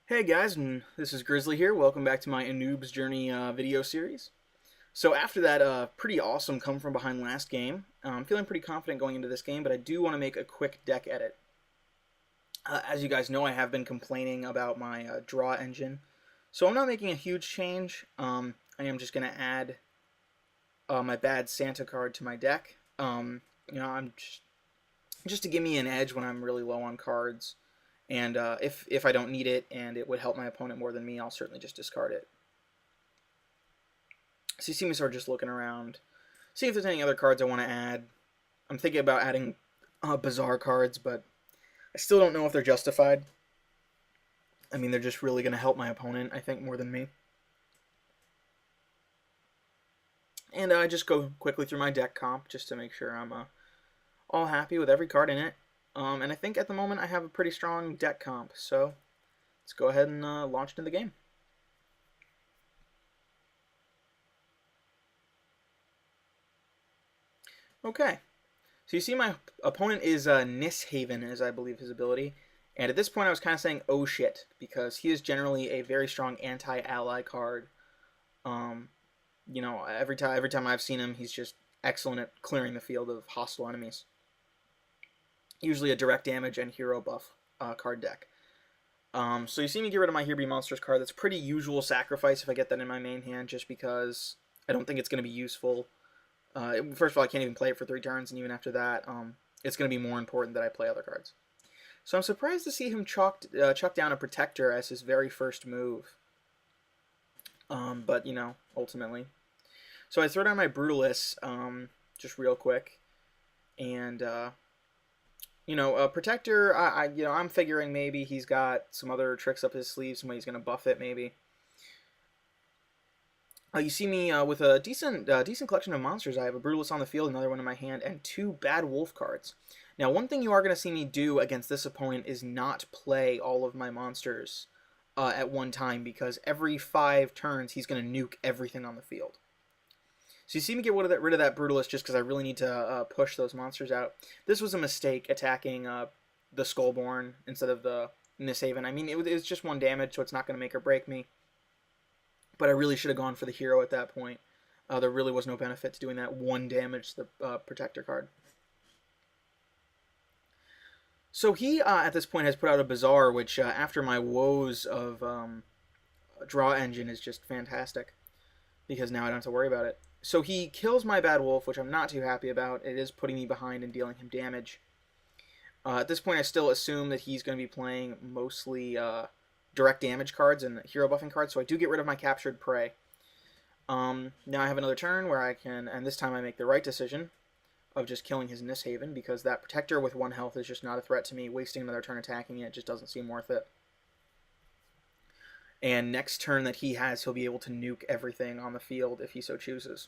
Hey guys, and this is Grizly here. Welcome back to my A Noob's Journey video series. So after that pretty awesome come from behind last game, I'm feeling pretty confident going into this game, but I do want to make a quick deck edit. As you guys know, I have been complaining about my draw engine, so I'm not making a huge change. I am just going to add my bad Santa card to my deck. I'm just to give me an edge when I'm really low on cards. And if I don't need it and it would help my opponent more than me, I'll certainly just discard it. So you see me sort of just looking around, see if there's any other cards I want to add. I'm thinking about adding bizarre cards, but I still don't know if they're justified. I mean, they're just really going to help my opponent, I think, more than me. And I just go quickly through my deck comp just to make sure I'm all happy with every card in it. And I think at the moment I have a pretty strong deck comp, so let's go ahead and launch into the game. Okay, so you see my opponent is Nishaven, as I believe his ability. And at this point I was kind of saying, oh shit, because he is generally a very strong anti-ally card. Every time I've seen him, he's just excellent at clearing the field of hostile enemies. Usually a direct damage and hero buff card deck. So you see me get rid of my Here Be Monsters card. That's pretty usual sacrifice if I get that in my main hand, just because I don't think it's going to be useful. First of all, I can't even play it for 3 turns, and even after that, it's going to be more important that I play other cards. So I'm surprised to see him chuck down a Protector as his very first move. But, ultimately. So I throw down my Brutalis just real quick, and Protector, I'm figuring maybe he's got some other tricks up his sleeve, some way he's going to buff it, maybe. You see me with a decent collection of monsters. I have a Brutalis on the field, another one in my hand, and 2 Bad Wolf cards. Now, one thing you are going to see me do against this opponent is not play all of my monsters at one time, because every 5 turns he's going to nuke everything on the field. So you see me get rid of that Brutalist just because I really need to push those monsters out. This was a mistake attacking the Skullborn instead of the Nishaven. I mean, it was just 1 damage, so it's not going to make or break me. But I really should have gone for the hero at that point. There really was no benefit to doing that 1 damage to the Protector card. So he, at this point, has put out a Bazaar, which, after my woes of Draw Engine, is just fantastic. Because now I don't have to worry about it. So he kills my Bad Wolf, which I'm not too happy about. It is putting me behind and dealing him damage. At this point, I still assume that he's going to be playing mostly direct damage cards and hero buffing cards, so I do get rid of my Captured Prey. Now I have another turn where I can, and this time I make the right decision of just killing his Nishaven, because that Protector with 1 health is just not a threat to me. Wasting another turn attacking it just doesn't seem worth it. And next turn that he has, he'll be able to nuke everything on the field if he so chooses.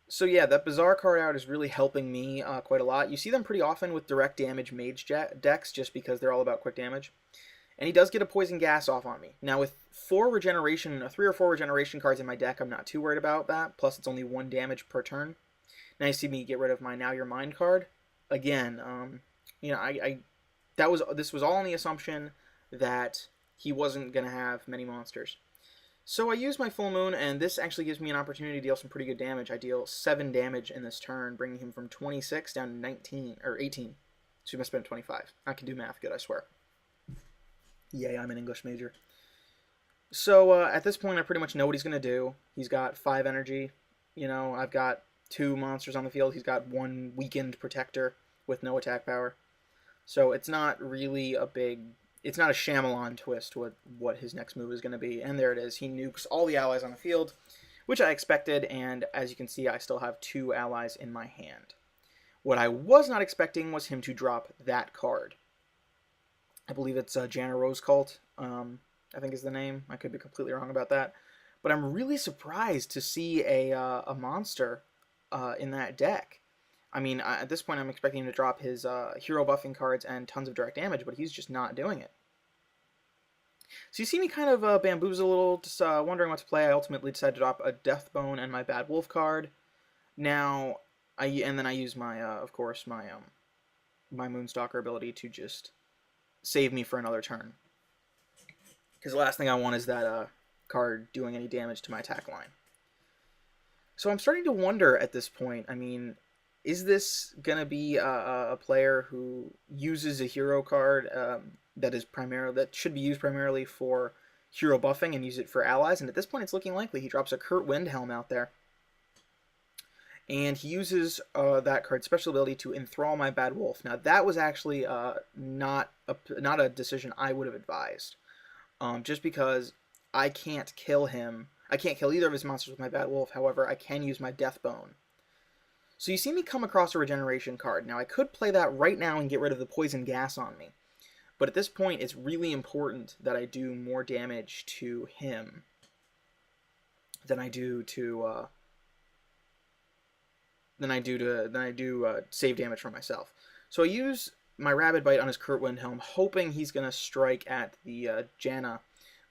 So yeah, that Bazaar card out is really helping me quite a lot. You see them pretty often with direct damage mage decks, just because they're all about quick damage. And he does get a Poison Gas off on me. Now with 3 or 4 regeneration cards in my deck, I'm not too worried about that. Plus it's only 1 damage per turn. Now you see me get rid of my Now Your Mind card. Again, this was all on the assumption that he wasn't going to have many monsters. So I use my Full Moon, and this actually gives me an opportunity to deal some pretty good damage. I deal 7 damage in this turn, bringing him from 26 down to 19, or 18. So he must have been 25. I can do math good, I swear. Yay, I'm an English major. So at this point, I pretty much know what he's going to do. He's got 5 energy. I've got 2 monsters on the field. He's got 1 weakened Protector with no attack power. So it's not really it's not a Shyamalan twist what his next move is going to be. And there it is. He nukes all the allies on the field, which I expected, and as you can see, I still have 2 allies in my hand. What I was not expecting was him to drop that card. I believe it's Janna Rose Cult, I think is the name. I could be completely wrong about that. But I'm really surprised to see a monster in that deck. I mean, at this point, I'm expecting him to drop his hero buffing cards and tons of direct damage, but he's just not doing it. So you see me kind of bamboozle a little, just wondering what to play. I ultimately decided to drop a Deathbone and my Bad Wolf card. Now, then I use my, of course, my Moonstalker ability to just save me for another turn. because the last thing I want is that card doing any damage to my attack line. So I'm starting to wonder at this point, I mean, is this going to be a player who uses a hero card that should be used primarily for hero buffing and use it for allies? And at this point, it's looking likely. He drops a Kurt Windhelm out there. And he uses that card's special ability to enthrall my Bad Wolf. Now, that was actually not a decision I would have advised. Just because I can't kill him. I can't kill either of his monsters with my Bad Wolf. However, I can use my Deathbone. So you see me come across a regeneration card. Now, I could play that right now and get rid of the poison gas on me. But at this point, it's really important that I do more damage to him than I do to save damage for myself. So I use my Rabid Bite on his Kurt Windhelm, hoping he's going to strike at the Janna,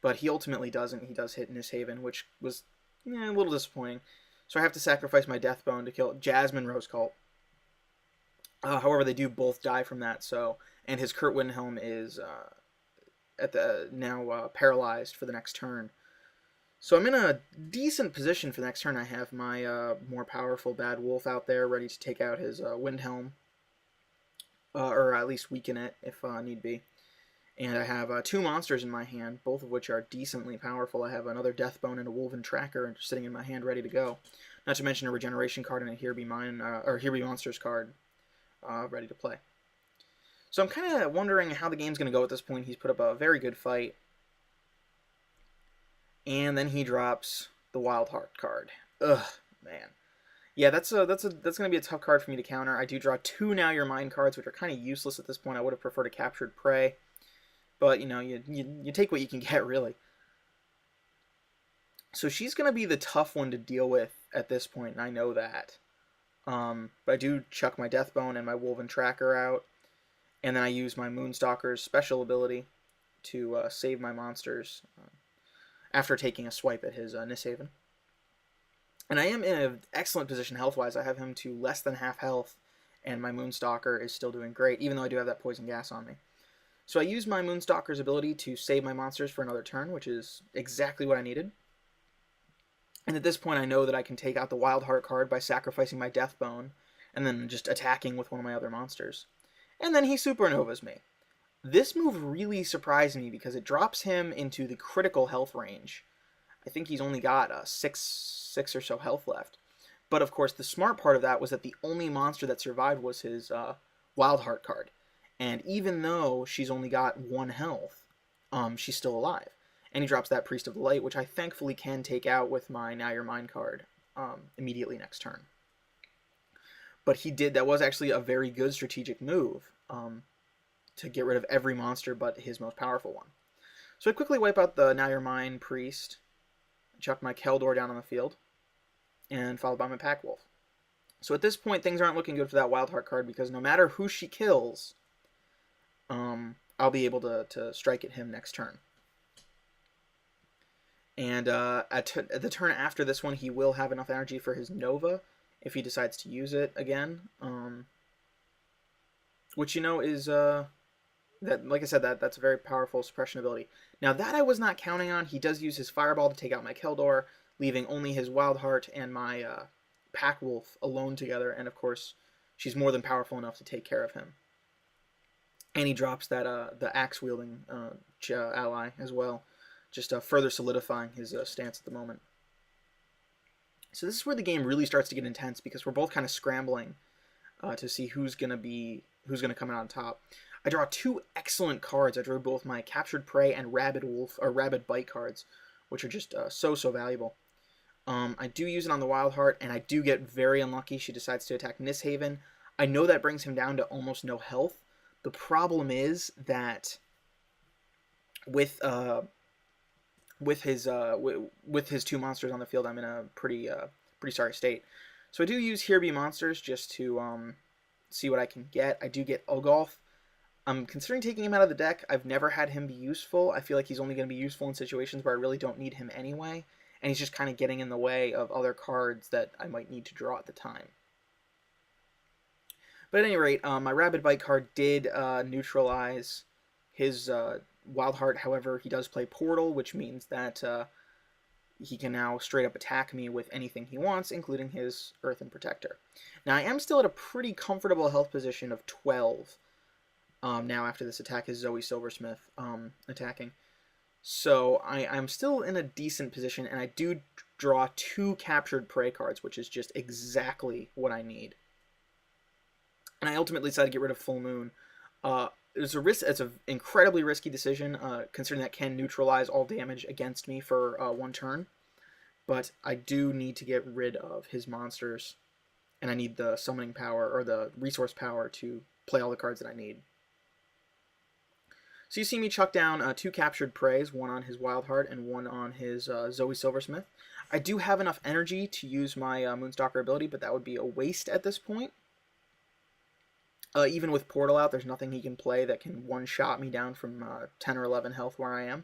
but he ultimately doesn't. He does hit Nishaven, which was a little disappointing. So I have to sacrifice my Deathbone to kill Jasmine Rose Cult. However, they do both die from that. And his Kurt Windhelm is now paralyzed for the next turn. So I'm in a decent position for the next turn. I have my more powerful Bad Wolf out there ready to take out his Windhelm, or at least weaken it if need be. And I have 2 monsters in my hand, both of which are decently powerful. I have another Deathbone and a Wolven Tracker sitting in my hand ready to go. Not to mention a regeneration card and a Here Be Monsters card ready to play. So I'm kind of wondering how the game's going to go at this point. He's put up a very good fight. And then he drops the Wild Heart card. Ugh, man. Yeah, that's going to be a tough card for me to counter. I do draw 2 Now You're Mine cards, which are kind of useless at this point. I would have preferred a Captured Prey. But, you take what you can get, really. So she's going to be the tough one to deal with at this point, and I know that. But I do chuck my Deathbone and my Wolven Tracker out. And then I use my Moonstalker's special ability to save my monsters after taking a swipe at his Nishaven. And I am in an excellent position health-wise. I have him to less than half health, and my Moonstalker is still doing great, even though I do have that poison gas on me. So I use my Moonstalker's ability to save my monsters for another turn, which is exactly what I needed. And at this point, I know that I can take out the Wild Heart card by sacrificing my Deathbone, and then just attacking with one of my other monsters. And then he Supernovas me. This move really surprised me because it drops him into the critical health range. I think he's only got six or so health left. But of course, the smart part of that was that the only monster that survived was his Wild Heart card. And even though she's only got 1 health, she's still alive. And he drops that Priest of the Light, which I thankfully can take out with my Now You're Mine card immediately next turn. But he did. That was actually a very good strategic move to get rid of every monster but his most powerful one. So I quickly wipe out the Now You're Mine Priest, chuck my Keldor down on the field, and followed by my Pack Wolf. So at this point, things aren't looking good for that Wild Heart card because no matter who she kills, I'll be able to strike at him next turn. And at the turn after this one, he will have enough energy for his Nova if he decides to use it again. Which, is, that, like I said, that's a very powerful suppression ability. Now, that I was not counting on. He does use his Fireball to take out my Keldor, leaving only his Wild Heart and my Pack Wolf alone together. And, of course, she's more than powerful enough to take care of him. And he drops that the axe-wielding ally as well, just further solidifying his stance at the moment. So this is where the game really starts to get intense because we're both kind of scrambling to see who's going to come out on top. I draw 2 excellent cards. I drew both my Captured Prey and Rabid Bite cards, which are just so valuable. I do use it on the Wild Heart, and I do get very unlucky. She decides to attack Nishaven. I know that brings him down to almost no health. The problem is that with his 2 monsters on the field, I'm in a pretty sorry state. So I do use Here Be Monsters just to see what I can get. I do get Ogolf. I'm considering taking him out of the deck. I've never had him be useful. I feel like he's only going to be useful in situations where I really don't need him anyway, and he's just kind of getting in the way of other cards that I might need to draw at the time. But at any rate, my Rabid Bite card did neutralize his Wild Heart, however, he does play Portal, which means that he can now straight up attack me with anything he wants, including his Earthen Protector. Now, I am still at a pretty comfortable health position of 12 now after this attack is Zoe Silversmith attacking. So I'm still in a decent position, and I do draw 2 captured prey cards, which is just exactly what I need. And I ultimately decided to get rid of Full Moon. It's an incredibly risky decision, considering that can neutralize all damage against me for 1 turn. But I do need to get rid of his monsters, and I need the summoning power, or the resource power, to play all the cards that I need. So you see me chuck down 2 captured preys, 1 on his Wild Heart and 1 on his Zoe Silversmith. I do have enough energy to use my Moonstalker ability, but that would be a waste at this point. Even with Portal out, there's nothing he can play that can one-shot me down from 10 or 11 health where I am.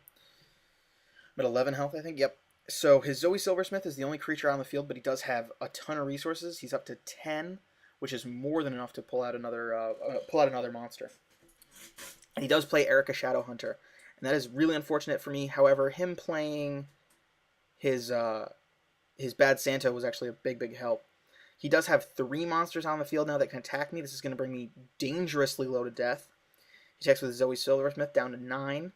I'm at 11 health, I think. Yep. So his Zoe Silversmith is the only creature on the field, but he does have a ton of resources. He's up to 10, which is more than enough to pull out another monster. And he does play Erica Shadowhunter, and that is really unfortunate for me. However, him playing his Bad Santa was actually a big help. He does have 3 monsters on the field now that can attack me. This is going to bring me dangerously low to death. He attacks with his Zoe Silversmith down to 9,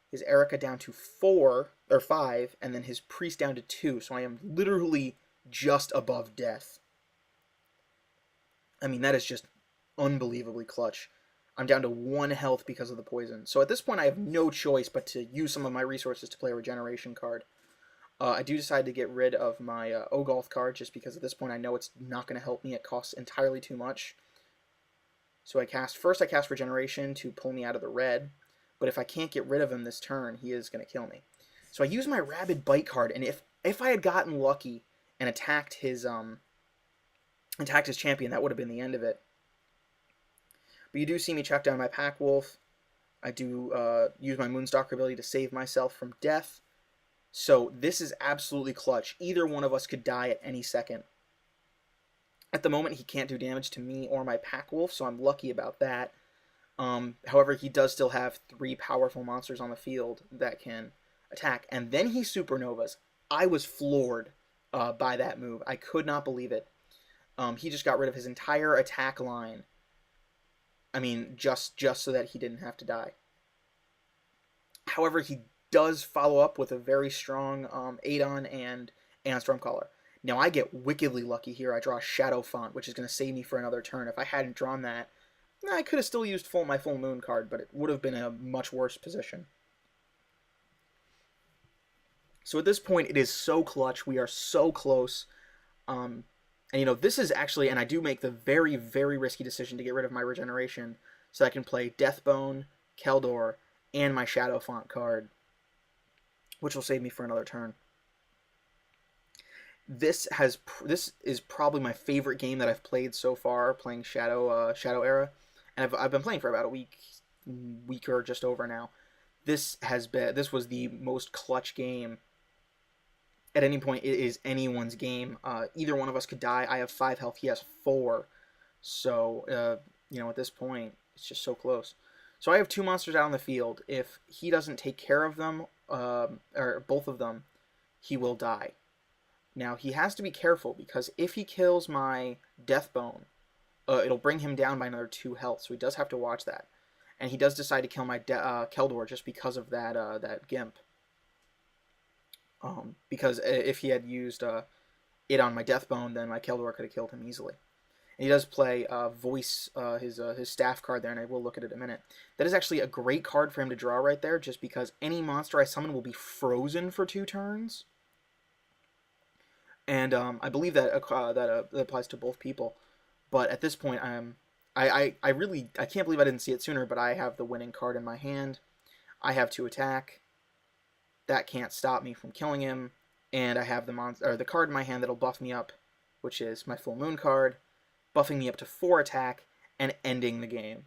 his Erica down to 5, and then his Priest down to 2. So I am literally just above death. I mean, that is just unbelievably clutch. I'm down to 1 health because of the poison. So at this point, I have no choice but to use some of my resources to play a regeneration card. I do decide to get rid of my Ogolth card, just because at this point I know it's not going to help me. It costs entirely too much. So I cast Regeneration to pull me out of the red, but if I can't get rid of him this turn, he is going to kill me. So I use my Rabid Bite card, and if I had gotten lucky and attacked his champion, that would have been the end of it. But you do see me chuck down my Pack Wolf. I do use my Moonstalker ability to save myself from death. So this is absolutely clutch. Either one of us could die at any second. At the moment, he can't do damage to me or my Pack Wolf, so I'm lucky about that. However, he does still have 3 powerful monsters on the field that can attack. And then he Supernovas. I was floored by that move. I could not believe it. He just got rid of his entire attack line. I mean, just so that he didn't have to die. However, he does follow up with a very strong Adon and Stormcaller. Now, I get wickedly lucky here. I draw Shadow Font, which is going to save me for another turn. If I hadn't drawn that, I could have still used my Full Moon card, but it would have been in a much worse position. So at this point, it is so clutch. We are so close. And, you know, this is actually, and I do make the very, very risky decision to get rid of my Regeneration so I can play Deathbone, Keldor, and my Shadow Font card, which will save me for another turn. This is probably my favorite game that I've played so far, playing Shadow Era, and I've been playing for about a week or just over now. This was the most clutch game. At any point, it is anyone's game. Either one of us could die. I have 5 health. He has 4. So you know, at this point, it's just so close. So I have 2 monsters out on the field. If he doesn't take care of them, or both of them, he will die. Now, he has to be careful, because if he kills my Deathbone, it'll bring him down by another 2 health, so he does have to watch that. And he does decide to kill my Keldor just because of that Gimp. Because if he had used it on my Deathbone, then my Keldor could have killed him easily. And he does play Voice, his staff card there, and I will look at it in a minute. That is actually a great card for him to draw right there, just because any monster I summon will be frozen for 2 turns. And I believe that applies to both people. But at this point, I can't believe I didn't see it sooner, but I have the winning card in my hand. I have 2 attack. That can't stop me from killing him. And I have the card in my hand that'll buff me up, which is my Full Moon card, buffing me up to 4 attack and ending the game.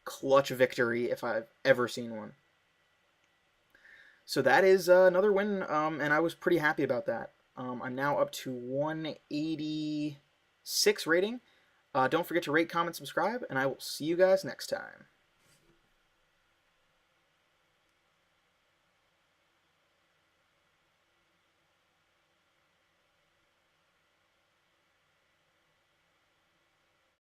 Clutch victory if I've ever seen one. So that is another win, and I was pretty happy about that. I'm now up to 186 rating. Don't forget to rate, comment, subscribe, and I will see you guys next time.